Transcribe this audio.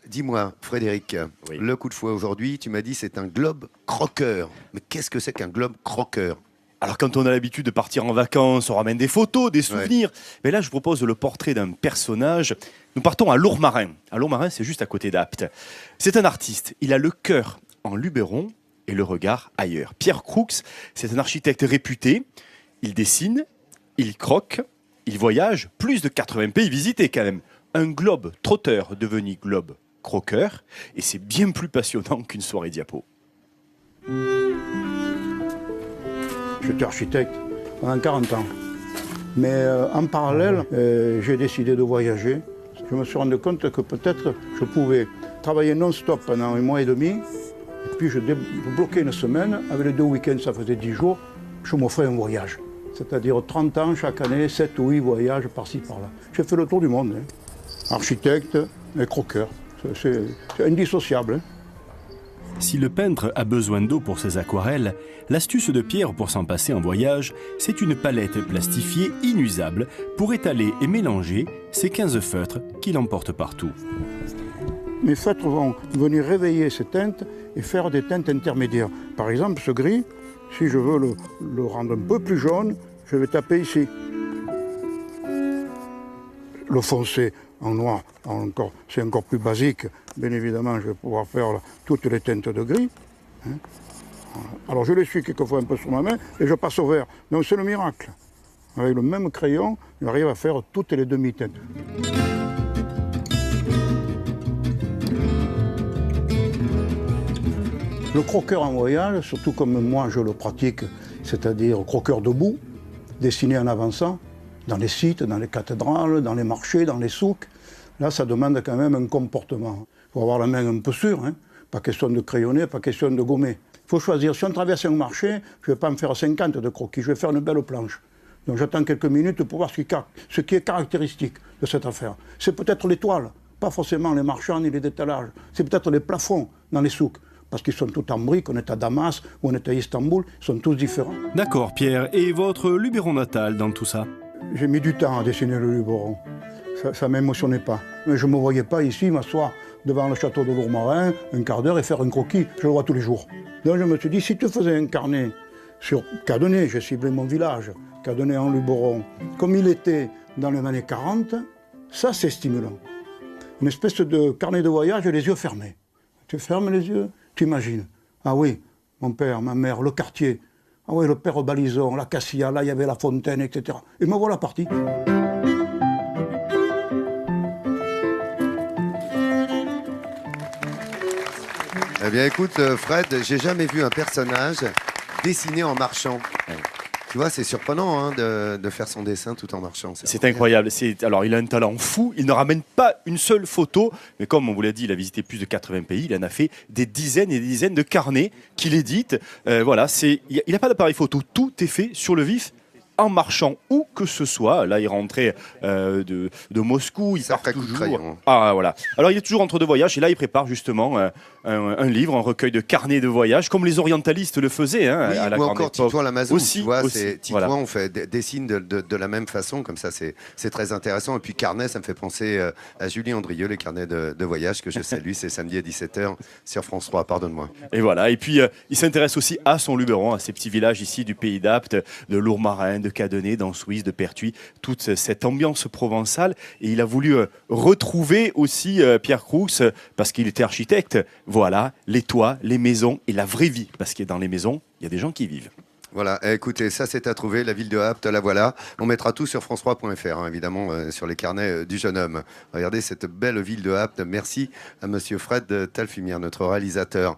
Dis-moi, Frédéric, Oui. le coup de fouet aujourd'hui, tu m'as dit c'est un globe croqueur. Mais qu'est-ce que c'est qu'un globe croqueur? Alors quand on a l'habitude de partir en vacances, on ramène des photos, des Ouais. souvenirs. Mais là, je vous propose le portrait d'un personnage. Nous partons à Lourmarin. À Lourmarin, c'est juste à côté d'Apt. C'est un artiste. Il a le cœur en Luberon et le regard ailleurs. Pierre Croux, c'est un architecte réputé. Il dessine, il croque, il voyage. Plus de 80 pays visités quand même. Un globe trotteur devenu globe croqueur. Et c'est bien plus passionnant qu'une soirée diapo. J'étais architecte pendant 40 ans. Mais en parallèle, j'ai décidé de voyager. Je me suis rendu compte que peut-être je pouvais travailler non-stop pendant 1 mois et demi. Et puis je bloquais une semaine. Avec les 2 week-ends, ça faisait 10 jours. Je m'offrais un voyage. C'est-à-dire 30 ans chaque année, 7 ou 8 voyages par-ci, par-là. J'ai fait le tour du monde. Architecte et croqueur. C'est indissociable. Si le peintre a besoin d'eau pour ses aquarelles, l'astuce de Pierre pour s'en passer en voyage, c'est une palette plastifiée inusable pour étaler et mélanger ces 15 feutres qu'il emporte partout. Mes feutres vont venir réveiller ces teintes et faire des teintes intermédiaires. Par exemple, ce gris, si je veux le rendre un peu plus jaune, je vais taper ici. Le foncé en noir, c'est encore plus basique. Bien évidemment, je vais pouvoir faire toutes les teintes de gris. Alors je l'essuie quelquefois un peu sur ma main et je passe au vert. Donc c'est le miracle. Avec le même crayon, j'arrive à faire toutes les demi-teintes. Le croqueur en voyage, surtout comme moi je le pratique, c'est-à-dire croqueur debout, dessiné en avançant, dans les sites, dans les cathédrales, dans les marchés, dans les souks, là ça demande quand même un comportement. Il faut avoir la main un peu sûre, hein. Pas question de crayonner, pas question de gommer. Il faut choisir, si on traverse un marché, je ne vais pas me faire 50 de croquis, je vais faire une belle planche. Donc j'attends quelques minutes pour voir ce qui est caractéristique de cette affaire. C'est peut-être les toiles, pas forcément les marchands ni les détalages. C'est peut-être les plafonds dans les souks. Parce qu'ils sont tous en briques, on est à Damas ou on est à Istanbul, ils sont tous différents. D'accord Pierre, et votre Luberon natal dans tout ça? J'ai mis du temps à dessiner le Luberon. Ça ne m'émotionnait pas. Mais je ne me voyais pas ici m'asseoir devant le château de Lourmarin, un quart d'heure et faire un croquis. Je le vois tous les jours. Donc je me suis dit, si tu faisais un carnet sur Cadenet, j'ai ciblé mon village, Cadenet en Luberon, comme il était dans les années 40, ça c'est stimulant. Une espèce de carnet de voyage les yeux fermés. Tu fermes les yeux, tu imagines. Ah oui, mon père, ma mère, le quartier. Ah oui, le père Balison, la Cassia, là il y avait la fontaine, etc. Et me voilà parti. Eh bien écoute, Fred, j'ai jamais vu un personnage dessiné en marchant. Tu vois, c'est surprenant hein, de faire son dessin tout en marchant. C'est incroyable. Alors, il a un talent fou. Il ne ramène pas une seule photo. Mais comme on vous l'a dit, il a visité plus de 80 pays. Il en a fait des dizaines et des dizaines de carnets qu'il édite. Voilà, il n'a pas d'appareil photo. Tout est fait sur le vif, en marchant où que ce soit. Là, il rentrait de Moscou. Il part toujours. Crayon. Ah, voilà. Alors, il est toujours entre deux voyages. Et là, il prépare justement un livre, un recueil de carnets de voyage, comme les orientalistes le faisaient hein, Oui, à la ou grande encore époque. Titouan Lamazou, Aussi, tu vois, aussi, Titouan, voilà. on dessine de la même façon, comme ça c'est très intéressant. Et puis carnet, ça me fait penser à Julie Andrieux, les carnets de voyage que je salue, c'est samedi à 17h sur France 3, pardonne-moi. Et voilà, et puis il s'intéresse aussi à son Luberon, à ces petits villages ici du Pays d'Apt, de Lourmarin, de Cadenet, d'Ansouis, de Pertuis, toute cette ambiance provençale. Et il a voulu retrouver aussi Pierre Croux, parce qu'il était architecte. Voilà, les toits, les maisons et la vraie vie, parce que dans les maisons, il y a des gens qui y vivent. Voilà, écoutez, ça c'est à trouver, la ville de Apt, la voilà. On mettra tout sur france3.fr, hein, évidemment, sur les carnets du jeune homme. Regardez cette belle ville de Apt. Merci à monsieur Fred Talfumière, notre réalisateur.